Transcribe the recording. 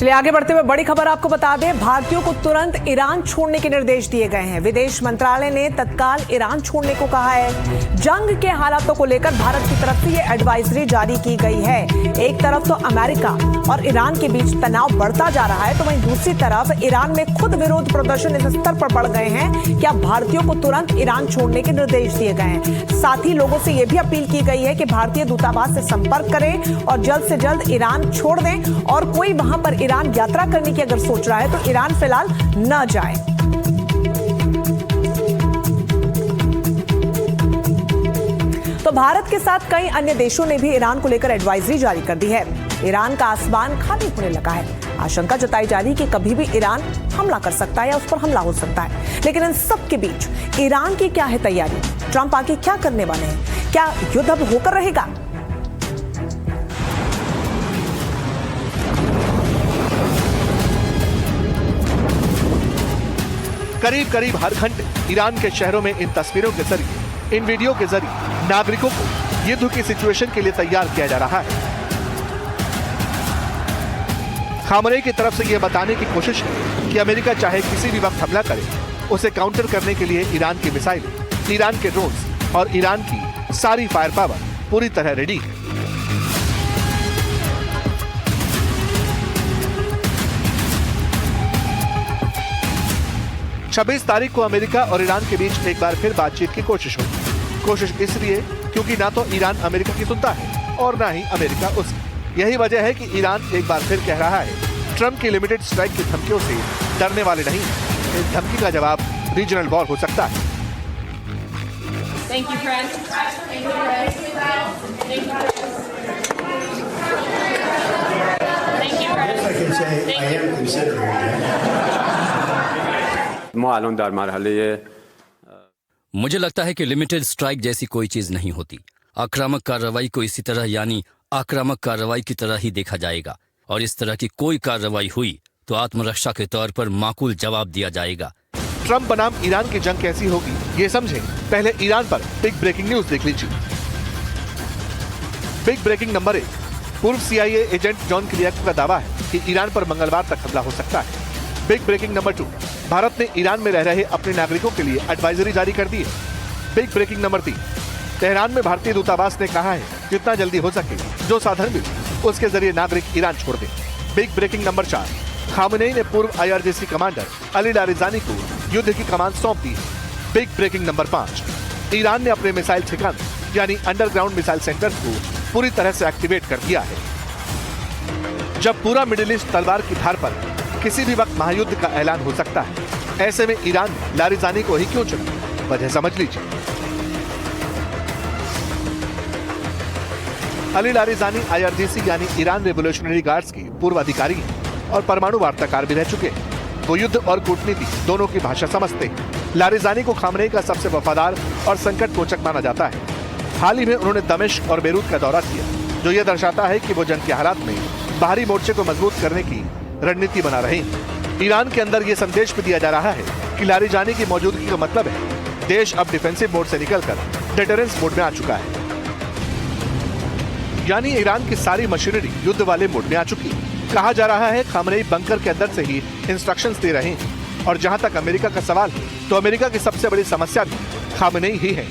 चलिए आगे बढ़ते हुए बड़ी खबर आपको बता दें, भारतीयों को तुरंत ईरान छोड़ने के निर्देश दिए गए हैं। विदेश मंत्रालय ने तत्काल ईरान छोड़ने को कहा है। जंग के हालातों को लेकर भारत की तरफ से ये एडवाइजरी जारी की गई है। एक तरफ तो अमेरिका और ईरान के बीच तनाव बढ़ता जा रहा है, तो वहीं दूसरी तरफ ईरान में खुद विरोध प्रदर्शन इस स्तर पर बढ़ गए हैं कि अब भारतीयों को तुरंत ईरान छोड़ने के निर्देश दिए गए हैं। साथ ही लोगों से यह भी अपील की गई है कि भारतीय दूतावास से संपर्क करें और जल्द से जल्द ईरान छोड़ दें, और कोई वहां पर ईरान यात्रा करने की अगर सोच रहा है तो ईरान फिलहाल न जाए। तो भारत के साथ कई अन्य देशों ने भी ईरान को लेकर एडवाइजरी जारी कर दी है। ईरान का आसमान खाली होने लगा है। आशंका जताई जा रही कि कभी भी ईरान हमला कर सकता है या उस पर हमला हो सकता है। लेकिन इन सब के बीच ईरान की क्या है तैयारी? ट्रंप आगे क्या करने वाले हैं? क्या युद्ध अब होकर रहेगा? करीब करीब हर घंटे ईरान के शहरों में इन तस्वीरों के जरिए, इन वीडियो के जरिए नागरिकों को युद्ध की सिचुएशन के लिए तैयार किया जा रहा है। खामनेई की तरफ से यह बताने की कोशिश है कि अमेरिका चाहे किसी भी वक्त हमला करे, उसे काउंटर करने के लिए ईरान की मिसाइलें, ईरान के ड्रोन्स और ईरान की सारी फायर पावर पूरी तरह रेडी है। छब्बीस तारीख को अमेरिका और ईरान के बीच एक बार फिर बातचीत की कोशिश हुई। कोशिश इसलिए क्योंकि ना तो ईरान अमेरिका की सुनता है और ना ही अमेरिका उसकी। यही वजह है कि ईरान एक बार फिर कह रहा है, ट्रंप की लिमिटेड स्ट्राइक की धमकियों से डरने वाले नहीं हैं। इस धमकी का जवाब रीजनल वॉर हो सकता है। मुझे लगता है कि लिमिटेड स्ट्राइक जैसी कोई चीज नहीं होती। आक्रामक कार्रवाई को इसी तरह यानी आक्रामक कार्रवाई की तरह ही देखा जाएगा, और इस तरह की कोई कार्रवाई हुई तो आत्मरक्षा के तौर पर माकूल जवाब दिया जाएगा। ट्रंप बनाम ईरान की जंग कैसी होगी ये समझें, पहले ईरान पर बिग ब्रेकिंग न्यूज देख लीजिए। बिग ब्रेकिंग नंबर 1, पूर्व CIA एजेंट जॉन किरियाको का दावा है कि ईरान पर मंगलवार तक हमला हो सकता है। बिग ब्रेकिंग नंबर 2, भारत ने ईरान में रह रहे अपने नागरिकों के लिए एडवाइजरी जारी कर दी है। बिग ब्रेकिंग नंबर 3, तेहरान में भारतीय दूतावास ने कहा है जितना जल्दी हो सके जो साधन मिले उसके जरिए नागरिक ईरान छोड़ दें। बिग ब्रेकिंग नंबर 4, खामनेई ने पूर्व IRGC कमांडर अली लारिजानी को युद्ध की कमान सौंप दी है। बिग ब्रेकिंग नंबर 5, ईरान ने अपने मिसाइल ठिकाने यानी अंडरग्राउंड मिसाइल सेंटर्स को पूरी तरह से एक्टिवेट कर दिया है। जब पूरा मिडिल ईस्ट तलवार की धार पर किसी भी वक्त महायुद्ध का ऐलान हो सकता है, ऐसे में ईरान ने लारिजानी को ही क्यों चुना, वजह समझ लीजिए। अली लारिजानी IRGC यानी ईरान रेवोल्यूशनरी गार्ड्स की पूर्व अधिकारी हैं और परमाणु वार्ताकार भी रह चुके हैं। वो युद्ध और कूटनीति दोनों की भाषा समझते हैं। लारिजानी को खामनेई का सबसे वफादार और संकट मोचक माना जाता है। हाल ही में उन्होंने दमिश्क और बेरूत का दौरा किया, जो यह दर्शाता है कि वो जंग के हालात में बाहरी मोर्चे को मजबूत करने की रणनीति बना रहे हैं। ईरान के अंदर यह संदेश भी दिया जा रहा है कि लारिजानी की मौजूदगी का मतलब है देश अब डिफेंसिव मोड से निकलकर डेटरेंस मोड में आ चुका है, यानी ईरान की सारी मशीनरी युद्ध वाले मोड में आ चुकी है। कहा जा रहा है खामनेई बंकर के अंदर से ही इंस्ट्रक्शंस दे रहे हैं। और जहां तक अमेरिका का सवाल है, तो अमेरिका की सबसे बड़ी समस्या भी खामनेई ही है।